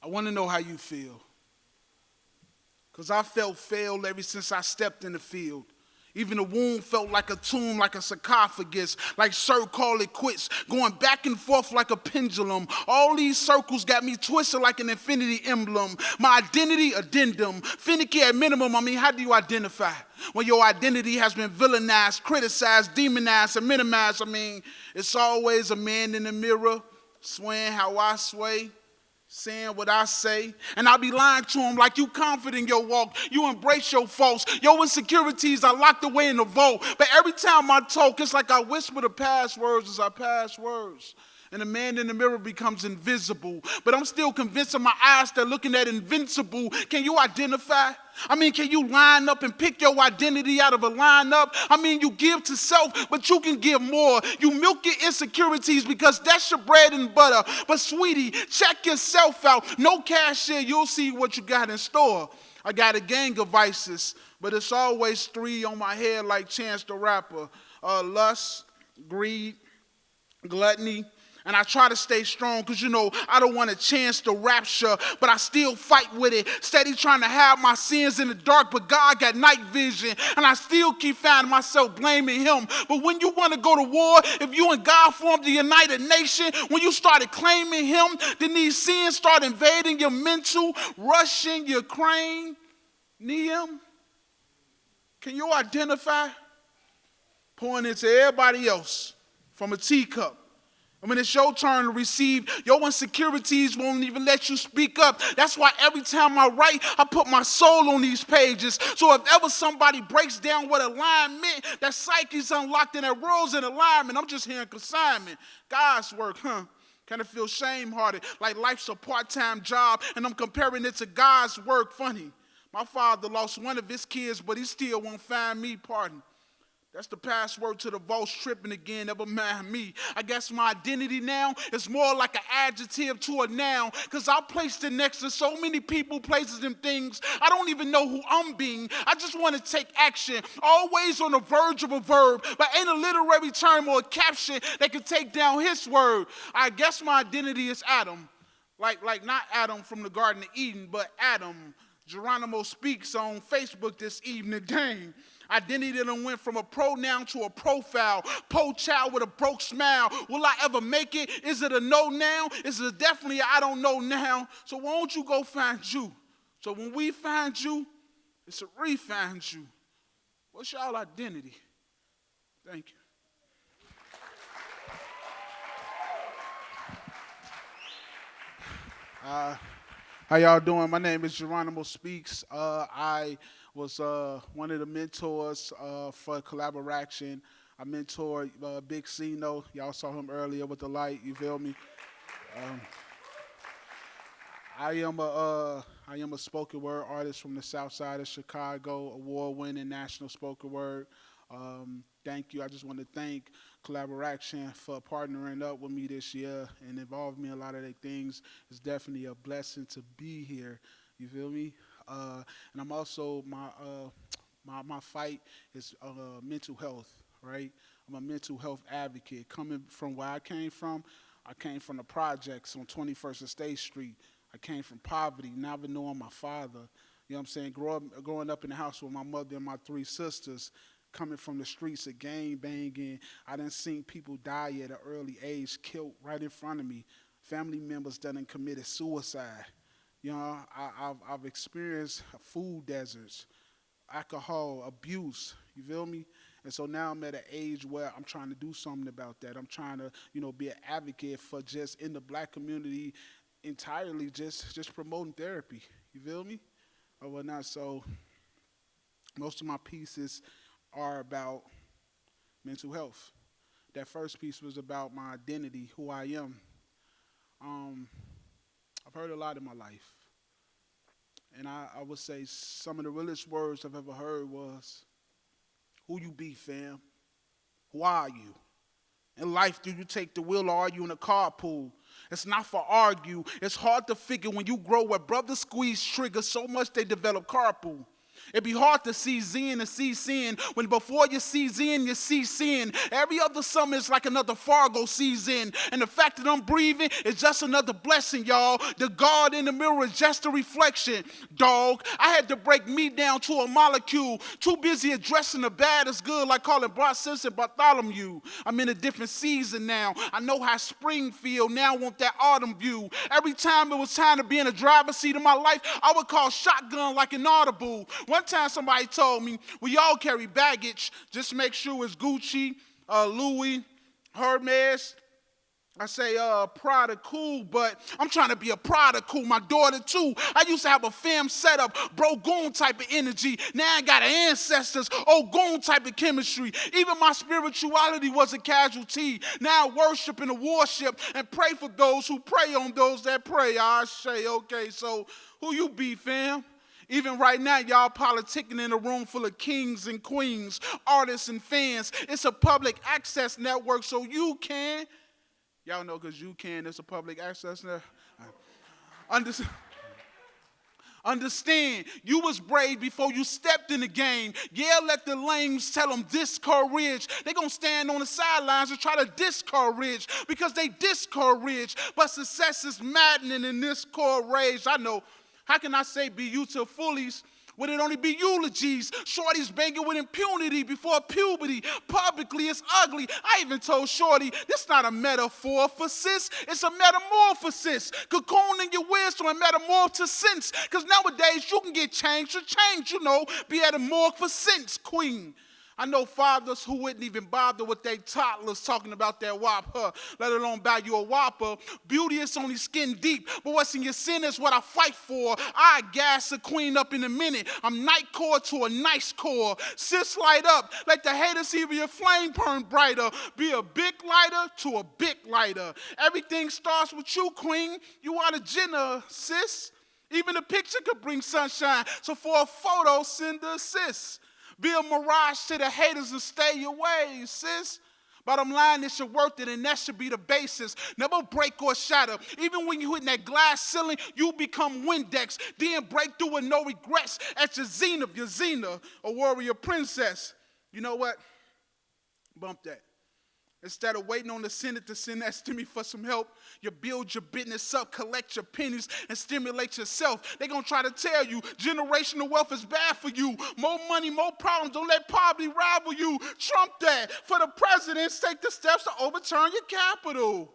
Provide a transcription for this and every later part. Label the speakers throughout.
Speaker 1: I want to know how you feel. Because I felt failed ever since I stepped in the field. Even the womb felt like a tomb, like a sarcophagus, like Sir call it quits, going back and forth like a pendulum. All these circles got me twisted like an infinity emblem. My identity, addendum. Finicky at minimum, how do you identify? When your identity has been villainized, criticized, demonized, and minimized, it's always a man in the mirror, swaying how I sway, saying what I say, and I'll be lying to him like you confident in your walk, you embrace your faults, your insecurities are locked away in the vault, but every time I talk, it's like I whisper the passwords as I pass words, and the man in the mirror becomes invisible, but I'm still convinced in my eyes they're looking at invincible. Can you identify? Can you line up and pick your identity out of a lineup? You give to self, but you can give more. You milk your insecurities because that's your bread and butter. But sweetie, check yourself out. No cashier, you'll see what you got in store. I got a gang of vices, but it's always 3 on my head like Chance the Rapper. Lust, greed, gluttony. And I try to stay strong because, I don't want a chance to rapture, but I still fight with it. Steady trying to hide my sins in the dark, but God got night vision. And I still keep finding myself blaming him. But when you want to go to war, if you and God formed the United Nation, when you started claiming him, then these sins start invading your mental, rushing your cranium. Can you identify? Pouring into everybody else from a teacup. When it's your turn to receive, your insecurities won't even let you speak up. That's why every time I write, I put my soul on these pages. So if ever somebody breaks down what a line meant, that psyche's unlocked and that world's in alignment, I'm just hearing consignment. God's work, Kind of feel shame-hearted, like life's a part-time job, and I'm comparing it to God's work. Funny, my father lost one of his kids, but he still won't find me, pardon. That's the password to the vault tripping again, never mind me. I guess my identity now is more like an adjective to a noun, because I placed it next to so many people, places, and things. I don't even know who I'm being. I just want to take action, always on the verge of a verb, but ain't a literary term or a caption that can take down his word. I guess my identity is Adam, like not Adam from the Garden of Eden, but Adam. Jeronimo Speaks on Facebook this evening. Dang. Identity done went from a pronoun to a profile. Po child with a broke smile. Will I ever make it? Is it a no now? Is it definitely a I don't know now? So why don't you go find you? So when we find you, it's a re-find you. What's y'all identity? Thank you. How y'all doing? My name is Jeronimo Speaks. I was one of the mentors for Collaboraction. I mentored Big Cino. Y'all saw him earlier with the light. You feel me? I am a spoken word artist from the South Side of Chicago, award-winning national spoken word. Thank you. I just want to thank Collaboraction for partnering up with me this year and involving me in a lot of their things. It's definitely a blessing to be here. You feel me? And I'm also my fight is mental health. Right? I'm a mental health advocate. Coming from where I came from the projects on 21st and State Street. I came from poverty, never knowing my father. You know what I'm saying? Growing up in the house with my mother and my 3 sisters, coming from the streets of gang banging. I done seen people die at an early age, killed right in front of me. Family members done committed suicide. You know, I've experienced food deserts, alcohol abuse. You feel me? And so now I'm at an age where I'm trying to do something about that. I'm trying to, be an advocate for just in the black community entirely just promoting therapy. You feel me? Or whatnot. So most of my pieces are about mental health. That first piece was about my identity, who I am. I've heard a lot in my life. And I would say some of the realest words I've ever heard was, who you be, fam? Who are you? In life, do you take the wheel or are you in a carpool? It's not for argue. It's hard to figure when you grow where brothers squeeze triggers so much they develop carpool. It'd be hard to see Zen and see sin when before you see Zen, you see sin. Every other summer is like another Fargo season. And the fact that I'm breathing is just another blessing, y'all. The God in the mirror is just a reflection, dog. I had to break me down to a molecule. Too busy addressing the bad as good like calling Bart Simpson Bartholomew. I'm in a different season now. I know how spring feel. Now I want that autumn view. Every time it was time to be in the driver's seat of my life, I would call shotgun like an audible. One time somebody told me, we all carry baggage, just make sure it's Gucci, Louis, Hermes. I say Prada cool, but I'm trying to be a Prada cool. My daughter too. I used to have a fam setup, bro goon type of energy. Now I got ancestors, goon type of chemistry. Even my spirituality was a casualty. Now I worship in a worship and pray for those who pray on those that pray. I say, okay, so who you be, fam? Even right now, y'all politicking in a room full of kings and queens, artists and fans. It's a public access network, so you can. Y'all know because you can, it's a public access network. Understand, you was brave before you stepped in the game. Yeah, let the lames tell them discourage. They gonna stand on the sidelines and try to discourage because they discourage. But success is maddening in this core rage. I know. How can I say be you to fullies when it only be eulogies? Shorty's banging with impunity before puberty. Publicly, it's ugly. I even told Shorty, this not a metaphor for sis, it's a metamorphosis. Cocooning your wisdom and metamorph to sense. Because nowadays you can get changed for change, be at a morgue for sense, queen. I know fathers who wouldn't even bother with their toddlers talking about their whopper, let alone buy you a whopper. Beauty is only skin deep, but what's in your sin is what I fight for. I gas a queen up in a minute. I'm night core to a nice core. Sis light up, let the haters see your flame burn brighter. Be a big lighter to a big lighter. Everything starts with you, queen. You are the Jenner, sis. Even a picture could bring sunshine, so for a photo, send a sis. Be a mirage to the haters and stay your ways, sis. Bottom line, it should worth it, and that should be the basis. Never break or shatter. Even when you hit that glass ceiling, you become Windex. Then break through with no regrets at your Xena, a warrior princess. You know what? Bump that. Instead of waiting on the Senate to send that stimmy for some help, you build your business up, collect your pennies, and stimulate yourself. They're going to try to tell you generational wealth is bad for you. More money, more problems. Don't let poverty rival you. Trump that. For the presidents, take the steps to overturn your capital.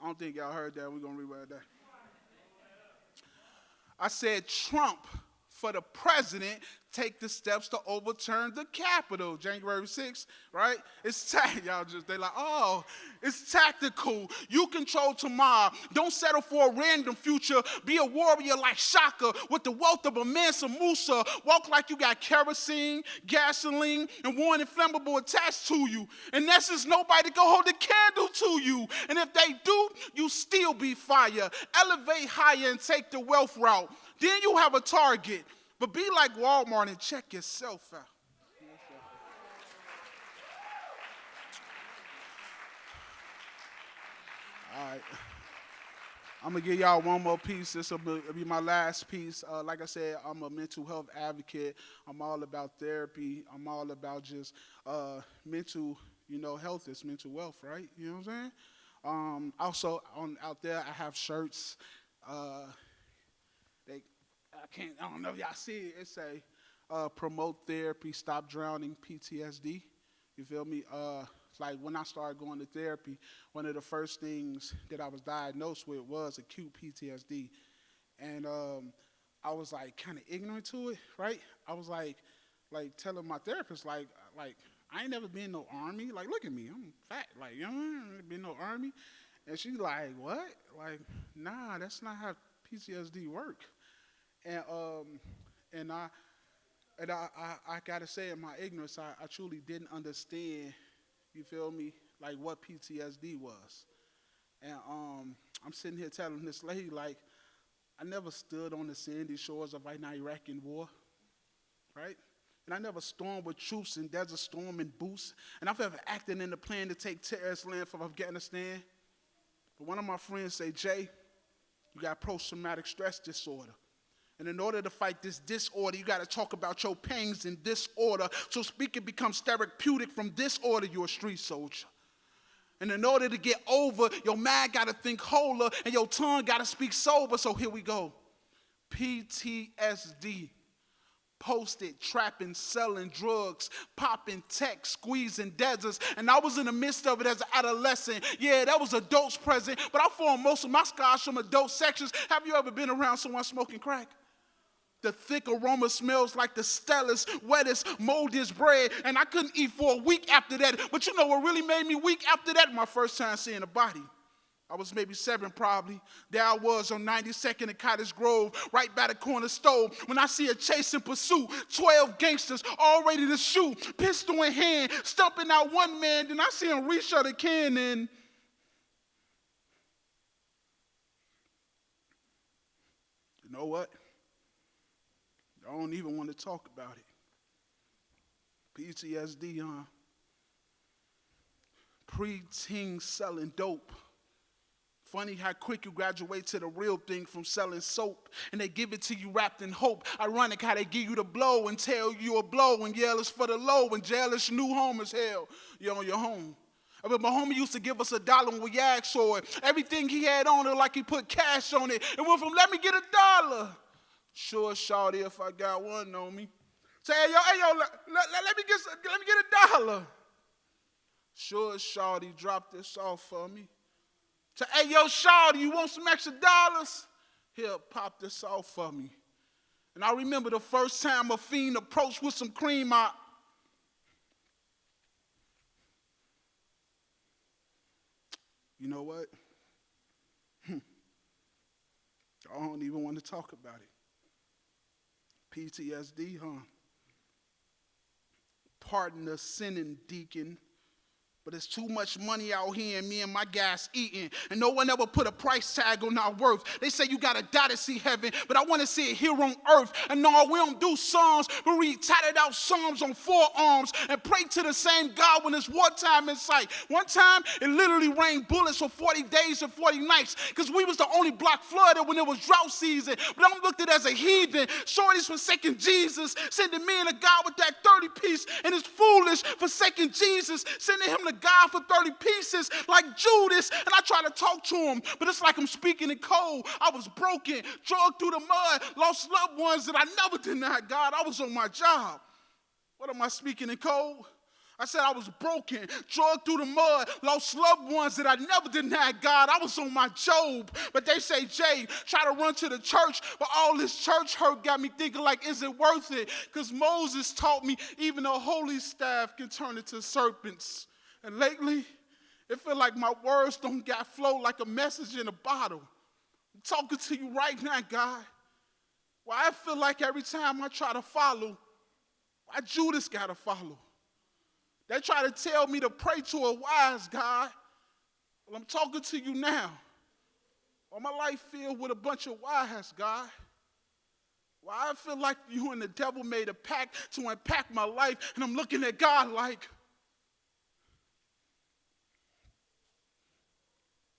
Speaker 1: I don't think y'all heard that. We're going to rewrite that. I said Trump, for the president, take the steps to overturn the Capitol, January 6th, right? It's it's tactical. You control tomorrow. Don't settle for a random future. Be a warrior like Shaka with the wealth of a Mansa Musa. Walk like you got kerosene, gasoline, and one inflammable attached to you. And that's just nobody can hold a candle to you. And if they do, you still be fire. Elevate higher and take the wealth route. Then you have a target. But be like Walmart and check yourself out. All right. I'm going to give y'all one more piece. This will be my last piece. Like I said, I'm a mental health advocate. I'm all about therapy. I'm all about just mental, health is mental wealth, right? You know what I'm saying? Also, out there, I have shirts. I don't know if y'all see it. It say, promote therapy, stop drowning PTSD. You feel me? It's like when I started going to therapy, one of the first things that I was diagnosed with was acute PTSD. And I was like kind of ignorant to it, right? I was like telling my therapist, like I ain't never been in no army. Like, look at me, I'm fat. Like, I ain't been in no army. And she's like, what? Like, nah, that's not how PTSD work. And I gotta say, in my ignorance, I truly didn't understand. You feel me? Like what PTSD was. And I'm sitting here telling this lady, like, I never stood on the sandy shores of an Iraqi war, right? And I never stormed with troops and Desert Storm and boots. And I've ever acted in the plan to take terrorist land from Afghanistan. But one of my friends say, Jay, you got post-traumatic stress disorder. And in order to fight this disorder, you got to talk about your pains in disorder. So speaking becomes therapeutic. From disorder, you're a street soldier. And in order to get over, your mind got to think wholer and your tongue got to speak sober. So here we go. PTSD. Posted, trapping, selling drugs, popping tech, squeezing deserts. And I was in the midst of it as an adolescent. Yeah, that was adults present, but I formed most of my scars from adult sections. Have you ever been around someone smoking crack? The thick aroma smells like the stellest, wettest, moldiest bread. And I couldn't eat for a week after that. But you know what really made me weak after that? My first time seeing a body. I was maybe 7 probably. There I was on 92nd and Cottage Grove, right by the corner store, when I see a chase and pursuit, 12 gangsters all ready to shoot, pistol in hand, stumping out one man, then I see him reach out a can and you know what? I don't even want to talk about it. PTSD, Pre-teen selling dope. Funny how quick you graduate to the real thing from selling soap. And they give it to you wrapped in hope. Ironic how they give you the blow and tell you a blow and yell it's for the low and jail is new home as hell. You're on your home. I mean, my homie used to give us $1 when we asked for it. Everything he had on it like he put cash on it. It went from let me get $1. Sure, shawty, if I got one on me. Say, hey, yo, let me get $1. Sure, shawty, drop this off for me. Say, hey, yo, shawty, you want some extra dollars? Here, pop this off for me. And I remember the first time a fiend approached with some cream out. You know what? I don't even want to talk about it. PTSD, Pardon the sinning, deacon. But there's too much money out here and me and my guys eating. And no one ever put a price tag on our worth. They say you got to die to see heaven, but I want to see it here on earth. And no, we don't do psalms. We read tattered out psalms on forearms and pray to the same God when it's wartime in sight. One time, it literally rained bullets for 40 days and 40 nights because we was the only block flooded when it was drought season. But I'm looked at as a heathen. Shorty's forsaking Jesus, sending me and a God with that 30 piece. And it's foolish forsaking Jesus, sending him to God for 30 pieces like Judas, and I try to talk to him, but it's like I'm speaking in code. I was broken, dragged through the mud, lost loved ones that I never denied God. I was on my job. What am I speaking in code? I said I was broken, dragged through the mud, lost loved ones that I never denied God. I was on my job. But they say, Jay, try to run to the church, but all this church hurt got me thinking like, is it worth it? Because Moses taught me even a holy staff can turn into serpents. And lately, it feel like my words don't got flow like a message in a bottle. I'm talking to you right now, God. Why I feel like every time I try to follow, why Judas got to follow? They try to tell me to pray to a wise God. Well, I'm talking to you now. All my life filled with a bunch of whys, God. Why I feel like you and the devil made a pact to impact my life, and I'm looking at God like,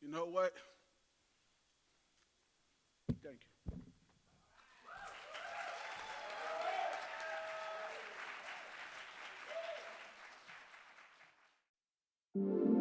Speaker 1: you know what? Thank you.